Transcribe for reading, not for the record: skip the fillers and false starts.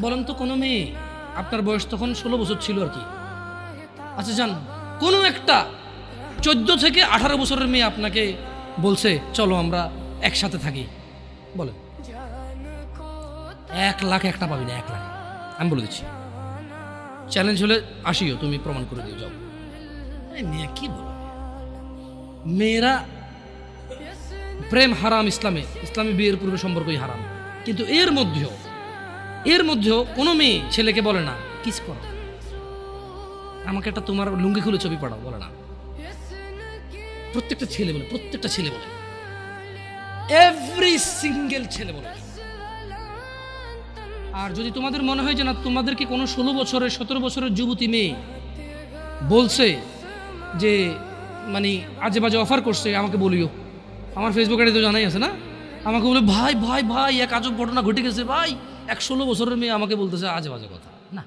বলেন তো কোনো মেয়ে, আপনার বয়স তখন 16 বছর ছিল আর কি, আচ্ছা যান, কোনো একটা 14 থেকে 18 বছরের মেয়ে আপনাকে বলছে চলো আমরা একসাথে থাকি, বলেন? 1 লাখ একটা পাবি না, 1 লাখ। আমি বলে দিচ্ছি, চ্যালেঞ্জ হলে আসিও, তুমি প্রমাণ করে দিয়ে যাও। মেয়ে কি বলো, মেয়েরা প্রেম হারাম ইসলামে, ইসলামী বিয়ের পূর্বে সম্পর্কই হারাম, কিন্তু এর মধ্যেও কোনো মেয়ে ছেলেকে বলে না কিস করো, আমাকে একটা তোমার লুঙ্গি খুলে ছবি পাঠাও, বলে না। প্রত্যেকটা ছেলে বলে, এভরি সিঙ্গেল ছেলে বলে। আর যদি তোমাদের মনে হয় যে না, তোমাদেরকে কোনো 16 বছরের 17 বছরের যুবতী মেয়ে বলছে যে মানে আজে বাজে অফার করছে, আমাকে বলিও। আমার ফেসবুক আইডি তো জানাই আছে না, আমাকে বলে ভাই এক আজব ঘটনা ঘটে গেছে ভাই, 16 বছরের মেয়ে আমাকে বলতেছে আজে বাজে কথা, না।